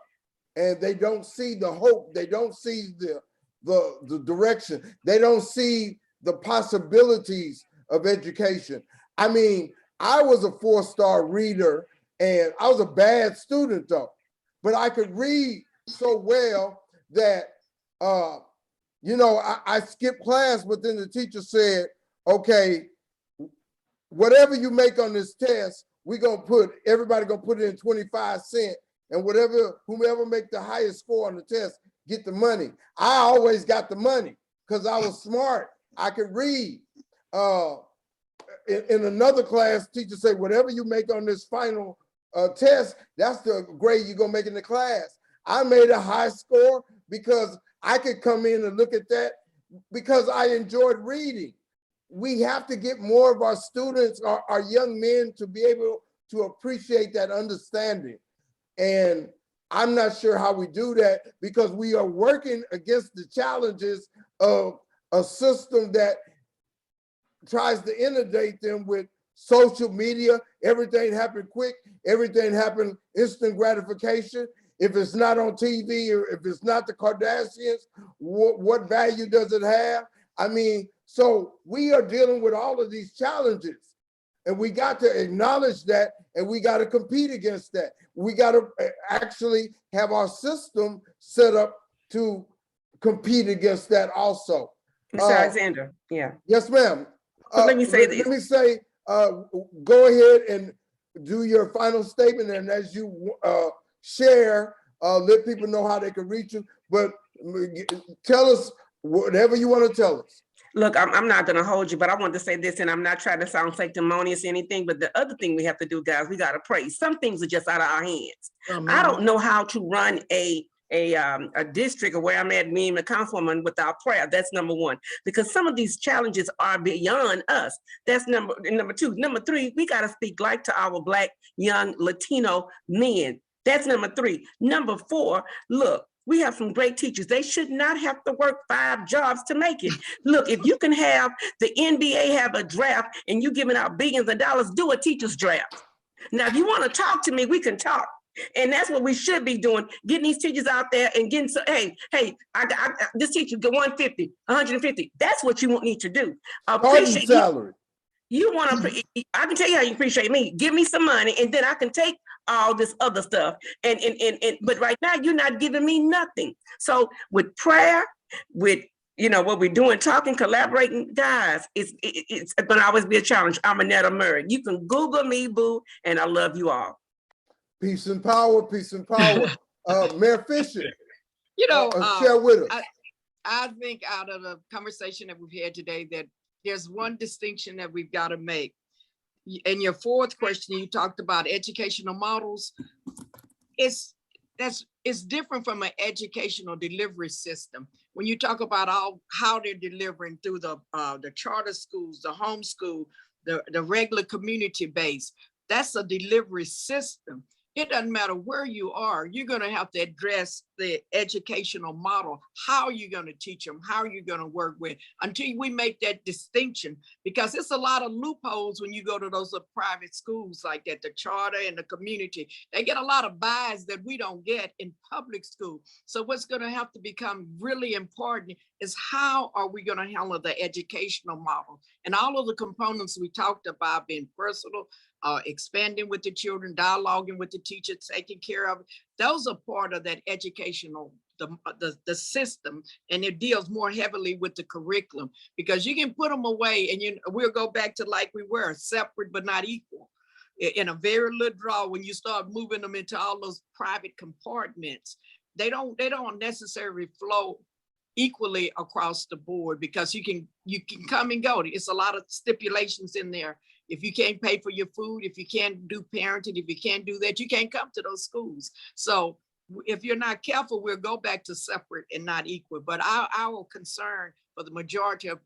and they don't see the hope. They don't see the direction. They don't see the possibilities of education. I mean, I was a 4-star reader and I was a bad student though, but I could read so well that, I skipped class, but then the teacher said, okay, whatever you make on this test, everybody gonna put it in 25 cents and whomever make the highest score on the test, get the money. I always got the money because I was smart. I could read. In another class, teacher said, whatever you make on this final test, that's the grade you're gonna make in the class. I made a high score because I could come in and look at that because I enjoyed reading. We have to get more of our students, our young men, to be able to appreciate that understanding. And I'm not sure how we do that because we are working against the challenges of a system that tries to inundate them with social media. Everything happened quick, everything happened instant gratification. If it's not on TV or if it's not the Kardashians, what value does it have? I mean, so we are dealing with all of these challenges and we got to acknowledge that and we got to compete against that. We got to actually have our system set up to compete against that also. Mr. Alexander, yeah. Yes, ma'am. Let me say this. Let me say, go ahead and do your final statement. And as you share, let people know how they can reach you. But tell us whatever you want to tell us. Look, I'm not going to hold you, but I want to say this, and I'm not trying to sound sanctimonious or anything, but the other thing we have to do, guys, we got to pray. Some things are just out of our hands. I don't know how to run a district or where I'm at, me and the councilwoman, without prayer. That's number one, because some of these challenges are beyond us. That's number two. Number three, we got to speak life to our Black young Latino men. That's number three. Number four, look, we have some great teachers. They should not have to work 5 jobs to make it. Look, if you can have the NBA have a draft and you giving out billions of dollars, do a teacher's draft. Now, if you want to talk to me, we can talk. And that's what we should be doing, getting these teachers out there and getting, this teacher get 150, 150. That's what you need to do. Appreciate salary. You want to, I can tell you how you appreciate me. Give me some money and then I can take all this other stuff. But right now you're not giving me nothing. So with prayer, with what we're doing, talking, collaborating, guys, it's gonna always be a challenge. I'm Arnetta Murray. You can Google me, boo, and I love you all. Peace and power, peace and power. Mayor Fischer, share with us. I think out of the conversation that we've had today that there's one distinction that we've got to make. In your fourth question, you talked about educational models. It's different from an educational delivery system. When you talk about how they're delivering through the charter schools, the homeschool, the regular community base, that's a delivery system. It doesn't matter where you are, you're going to have to address the educational model. How are you going to teach them? How are you going to work with until we make that distinction? Because it's a lot of loopholes when you go to those private schools like that, the charter and the community. They get a lot of bias that we don't get in public school. So what's going to have to become really important is how are we going to handle the educational model? And all of the components we talked about being personal, expanding with the children, dialoguing with the teacher, taking care of it. Those are part of that educational, the system, and it deals more heavily with the curriculum because you can put them away and we'll go back to like we were, separate but not equal. In a very little draw, when you start moving them into all those private compartments, they don't necessarily flow equally across the board because you can come and go. It's a lot of stipulations in there. If you can't pay for your food, if you can't do parenting, if you can't do that, you can't come to those schools. So if you're not careful, we'll go back to separate and not equal. But our concern for the majority of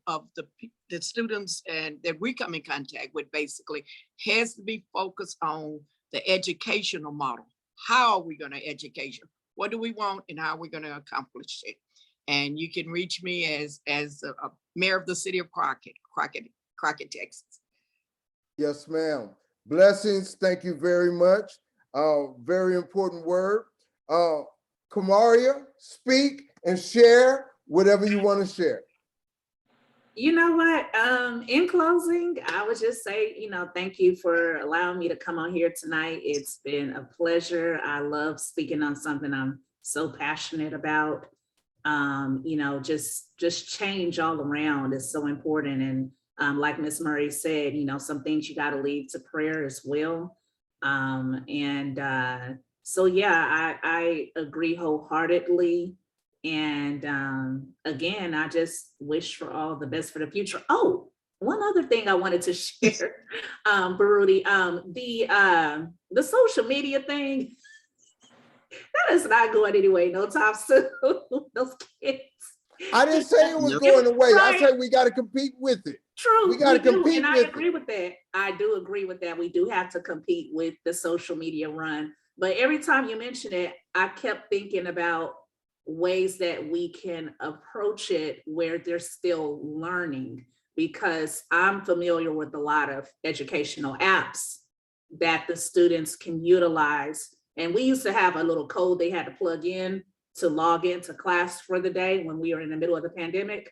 the students and that we come in contact with basically has to be focused on the educational model. How are we going to educate them? What do we want and how are we going to accomplish it? And you can reach me as a mayor of the city of Crockett, Texas. Yes, ma'am. Blessings. Thank you very much. Very important word. Kamaria, speak and share whatever you want to share. You know what? In closing, I would just say, thank you for allowing me to come on here tonight. It's been a pleasure. I love speaking on something I'm so passionate about. Just change all around is so important. And like Ms. Murray said, some things you got to leave to prayer as well. So yeah, I agree wholeheartedly. And again, I just wish for all the best for the future. Oh, one other thing I wanted to share, Baruti, the social media thing, that is not going anyway, no time soon. Those kids. I didn't say it was going away. Right. I said we got to compete with it. True, we got to compete and with I agree with that. I do agree with that. We do have to compete with the social media run. But every time you mention it, I kept thinking about ways that we can approach it where they're still learning, because I'm familiar with a lot of educational apps that the students can utilize. And we used to have a little code they had to plug in to log into class for the day when we were in the middle of the pandemic.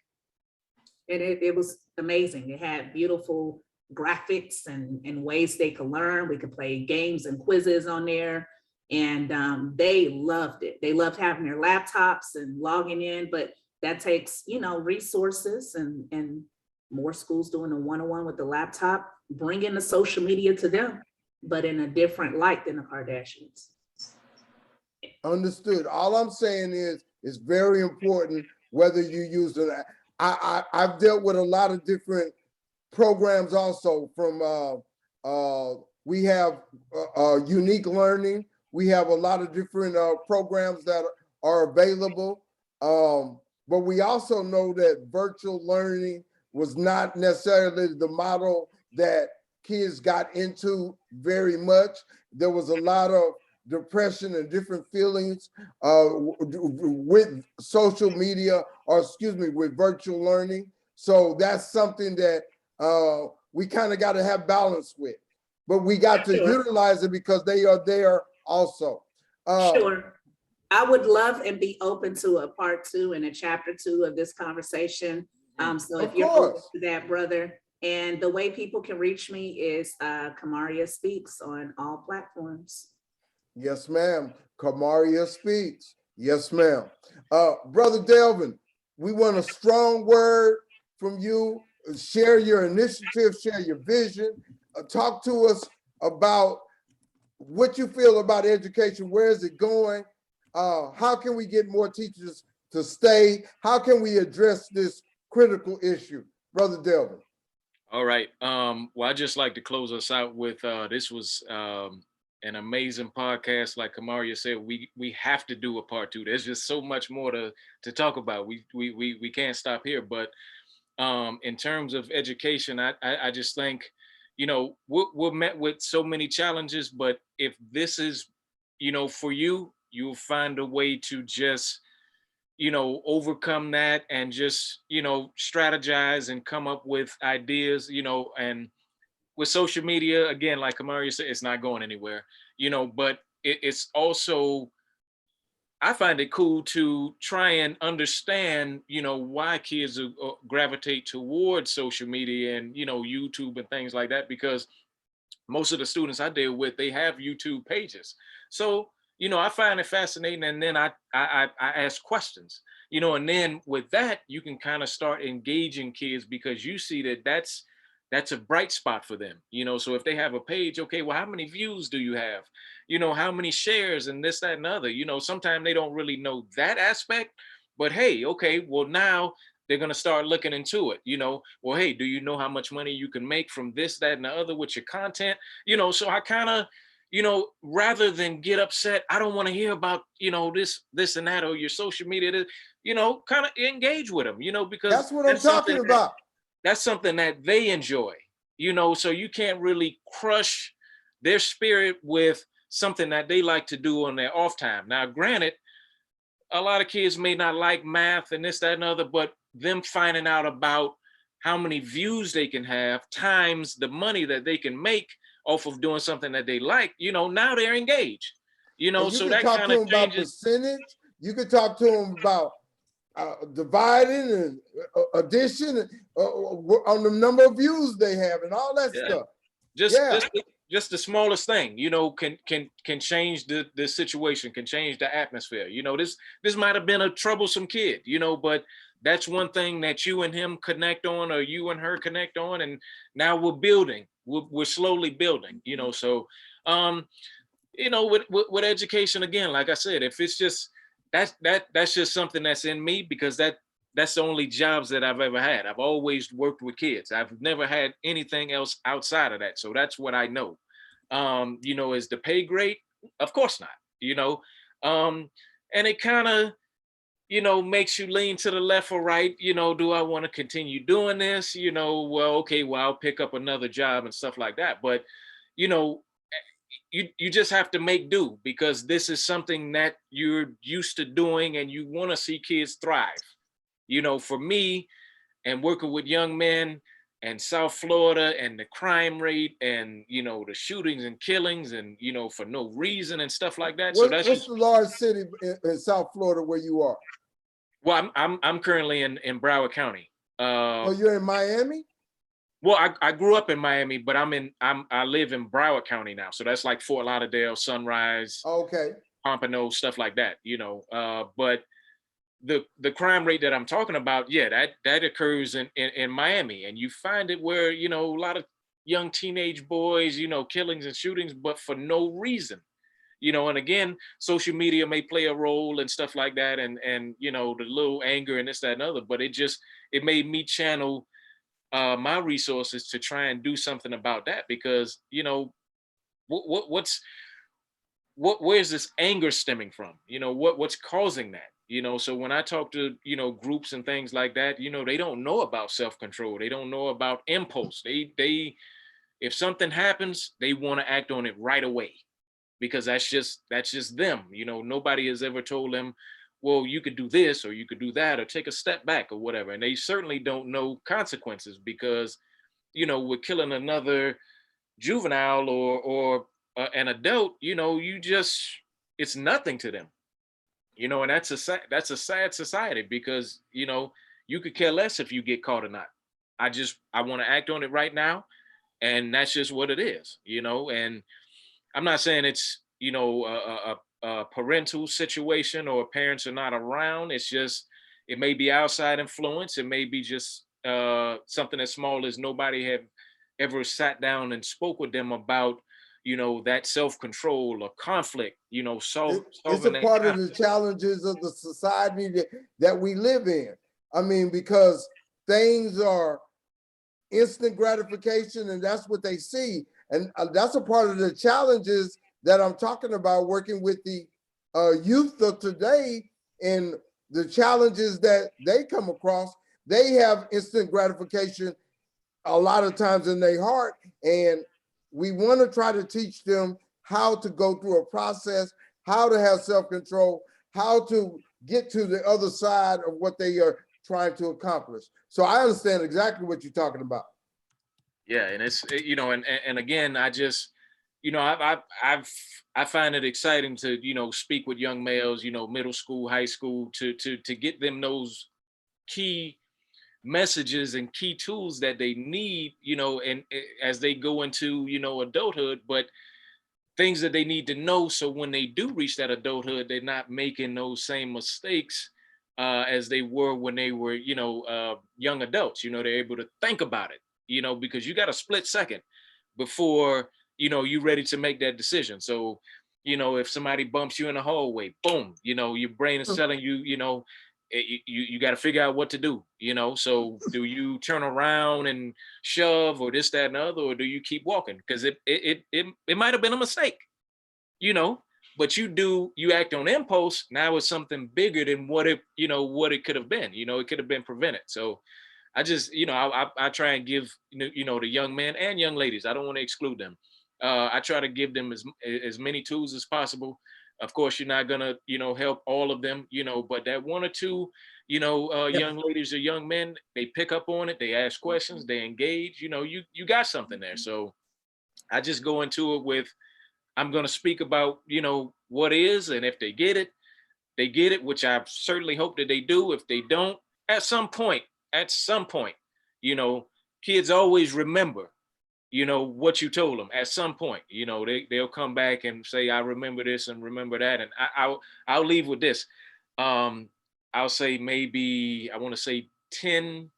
And it was amazing. It had beautiful graphics and ways they could learn. We could play games and quizzes on there. And they loved it. They loved having their laptops and logging in, but that takes, resources and more schools doing a one-on-one with the laptop, bringing the social media to them, but in a different light than the Kardashians. Understood. All I'm saying is it's very important whether you use an I've dealt with a lot of different programs also from we have unique learning. We have a lot of different programs that are available. But we also know that virtual learning was not necessarily the model that kids got into very much. There was a lot of depression and different feelings with social media, or excuse me, with virtual learning. So that's something that we kind of got to have balance with, but we got to utilize it because they are there also. Sure. I would love and be open to a part 2 and a chapter 2 of this conversation. So if you're open to that, brother. And the way people can reach me is Kamaria Speaks on all platforms. Yes, ma'am. Kamaria Speaks. Yes, ma'am. Brother Delvin, we want a strong word from you. Share your initiative, share your vision. Talk to us about what you feel about education. Where is it going? How can we get more teachers to stay? How can we address this critical issue? Brother Delvin. All right. Well, I'd just like to close us out with this was an amazing podcast. Like Kamaria said, we have to do a part 2. There's just so much more to talk about. We can't stop here. But in terms of education, I just think, you know, we're met with so many challenges, but if this is, you know, for you, you'll find a way to just, you know, overcome that and just, you know, strategize and come up with ideas, you know. And with social media, again, like Kamaria said, it's not going anywhere, you know, but it's also, I find it cool to try and understand, you know, why kids gravitate towards social media and, you know, YouTube and things like that, because most of the students I deal with, they have YouTube pages. So, you know, I find it fascinating, and then I ask questions, you know, and then with that, you can kind of start engaging kids because you see that that's a bright spot for them, you know. So if they have a page, okay, well, how many views do you have? You know, how many shares and this, that, and the other, you know. Sometimes they don't really know that aspect, but hey, okay, well, now they're going to start looking into it, you know. Well, hey, do you know how much money you can make from this, that, and the other with your content? You know, so I kind of, you know, rather than get upset, I don't want to hear about, you know, this and that, or your social media, you know, kind of engage with them, you know, because that's what I'm talking about. That's something that they enjoy, you know. So you can't really crush their spirit with something that they like to do on their off time. Now, granted, a lot of kids may not like math and this, that, and other, but them finding out about how many views they can have times the money that they can make off of doing something that they like, you know, now they're engaged, you know. So that kind of about percentage. You could talk to them about dividing and addition on the number of views they have and all that stuff. Just the smallest thing, you know, can change the situation, can change the atmosphere. You know, this might have been a troublesome kid, you know, but that's one thing that you and him connect on, or you and her connect on, and now we're building. We're slowly building, you know. So, you know, with education, again, like I said, if it's just that's just something that's in me, because that's the only jobs that I've ever had. I've always worked with kids. I've never had anything else outside of that. So that's what I know. You know, is the pay great? Of course not, you know. And it kind of, you know, makes you lean to the left or right. You know, do I want to continue doing this? You know, well, okay, well, I'll pick up another job and stuff like that. But, you know, you just have to make do, because this is something that you're used to doing and you want to see kids thrive. You know, for me, and working with young men and South Florida and the crime rate and, you know, the shootings and killings and, you know, for no reason and stuff like that. What's the large city in South Florida where you are? Well, I'm currently in Broward County. Oh, you're in Miami? Well, I grew up in Miami, but I live in Broward County now. So that's like Fort Lauderdale, Sunrise, okay, Pompano, stuff like that, you know. But the crime rate that I'm talking about, yeah, that occurs in Miami. And you find it where, you know, a lot of young teenage boys, you know, killings and shootings, but for no reason. you know, and again, social media may play a role and stuff like that, and you know, the little anger and this, that, and other, but it made me channel my resources to try and do something about that, because, you know, where's this anger stemming from? You know, what's causing that? You know, so when I talk to, you know, groups and things like that, you know, they don't know about self-control. They don't know about impulse. They if something happens, they want to act on it right away, because that's just them. You know, nobody has ever told them, well, you could do this or you could do that or take a step back or whatever. And they certainly don't know consequences, because, you know, we're killing another juvenile or an adult. You know, it's nothing to them. You know, and that's a sad society, because, you know, you could care less if you get caught or not. I want to act on it right now, and that's just what it is, you know. And I'm not saying it's, you know, a parental situation or parents are not around. It's just, it may be outside influence. It may be just something as small as nobody have ever sat down and spoke with them about, you know, that self-control or conflict, you know, It's solving a that part of conflict. the challenges of the society that we live in. I mean, because things are instant gratification, and that's what they see. And that's a part of the challenges that I'm talking about, working with the youth of today, and the challenges that they come across. They have instant gratification a lot of times in their heart, and we want to try to teach them how to go through a process, how to have self-control, how to get to the other side of what they are trying to accomplish. So I understand exactly what you're talking about. Yeah, and you know, and again, I just, you know, I find it exciting to, you know, speak with young males, you know, middle school, high school, to get them those key messages and key tools that they need, you know, and as they go into, you know, adulthood, but things that they need to know, so when they do reach that adulthood, they're not making those same mistakes as they were when they were, you know, young adults. You know, they're able to think about it, you know, because you got a split second before, you know, you're ready to make that decision. So, you know, if somebody bumps you in the hallway, boom, you know, your brain is telling you, you know, you got to figure out what to do, you know. So do you turn around and shove or this, that, and the other, or do you keep walking? Because it might have been a mistake, you know, but you act on impulse. Now it's something bigger than what it could have been. You know, it could have been prevented. So I just, you know, I try and give, you know, the young men and young ladies, I don't want to exclude them. I try to give them as many tools as possible. Of course, you're not gonna, you know, help all of them, you know, but that one or two, you know, young ladies or young men, they pick up on it, they ask questions, they engage, you know, you got something there. So I just go into it with, I'm gonna speak about, you know, what is, and if they get it, they get it, which I certainly hope that they do. If they don't, at some point, you know, kids always remember, you know, what you told them at some point. You know, they'll come back and say, I remember this and remember that. And I'll leave with this. I'll say maybe, I want to say 12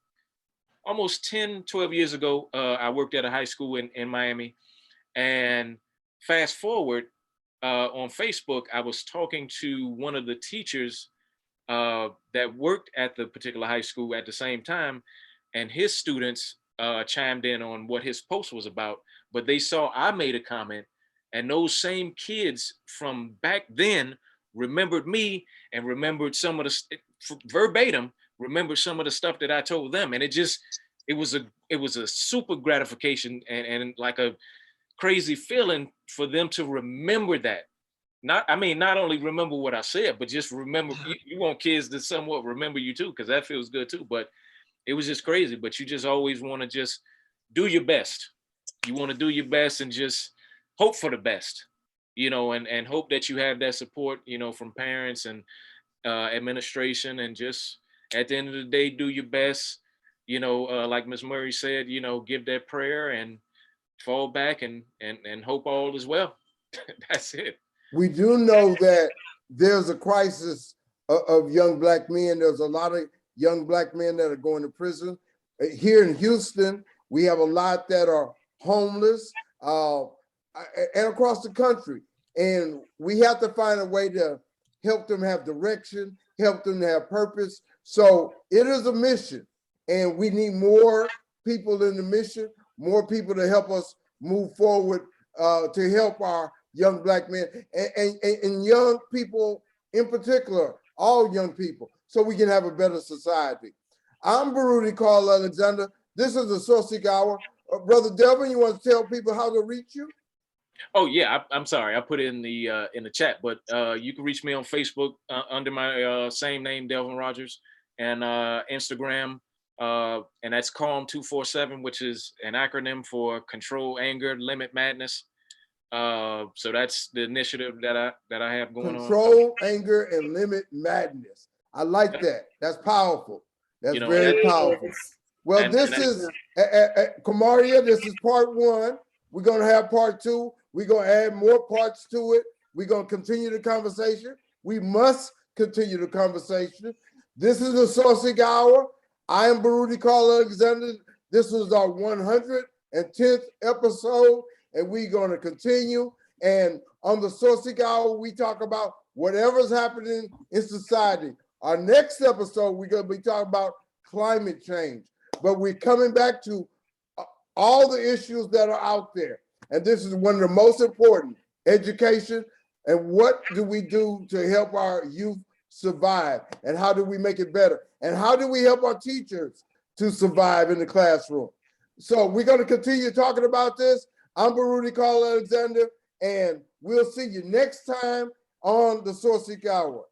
years ago, I worked at a high school in Miami. And fast forward, on Facebook, I was talking to one of the teachers that worked at the particular high school at the same time, and his students chimed in on what his post was about. But they saw I made a comment, and those same kids from back then remembered me and remembered some of the verbatim, remembered some of the stuff that I told them, and it was a super gratification and like a crazy feeling for them to remember that. Not only remember what I said, but just remember. You want kids to somewhat remember you too, because that feels good too. But it was just crazy. But you just always want to just do your best. You want to do your best and just hope for the best, you know, and hope that you have that support, you know, from parents and administration, and just at the end of the day, do your best. You know, like Miss Murray said, you know, give that prayer and fall back and hope all is well. That's it. We do know that there's a crisis of young Black men. There's a lot of young Black men that are going to prison. Here in Houston, we have a lot that are homeless, and across the country. And we have to find a way to help them have direction, help them to have purpose. So it is a mission, and we need more people in the mission, more people to help us move forward, to help our young Black men and young people in particular, all young people, so we can have a better society. I'm Baruti Carl Alexander. This is the Sourceseeker Hour. Brother Delvin, you want to tell people how to reach you? Oh yeah, I'm sorry, I put it in the chat, but you can reach me on Facebook under my same name, Delvin Rodgers, and Instagram, and that's Calm247, which is an acronym for Control Anger, Limit Madness. So that's the initiative that I have going on. Control anger and limit madness. I like that. That's powerful. That's very powerful. Well, this is Kamaria. This is part 1. We're going to have part 2. We're going to add more parts to it. We're going to continue the conversation. We must continue the conversation. This is the Sourceseeker Hour. I am Baruti Carl Alexander. This is our 110th episode, and we're going to continue. And on the Sourceseeker Hour, we talk about whatever's happening in society. Our next episode, we're going to be talking about climate change. But we're coming back to all the issues that are out there. And this is one of the most important, education. And what do we do to help our youth survive? And how do we make it better? And how do we help our teachers to survive in the classroom? So we're going to continue talking about this. I'm Baruti Carl Alexander, and we'll see you next time on the Sourceseeker Hour.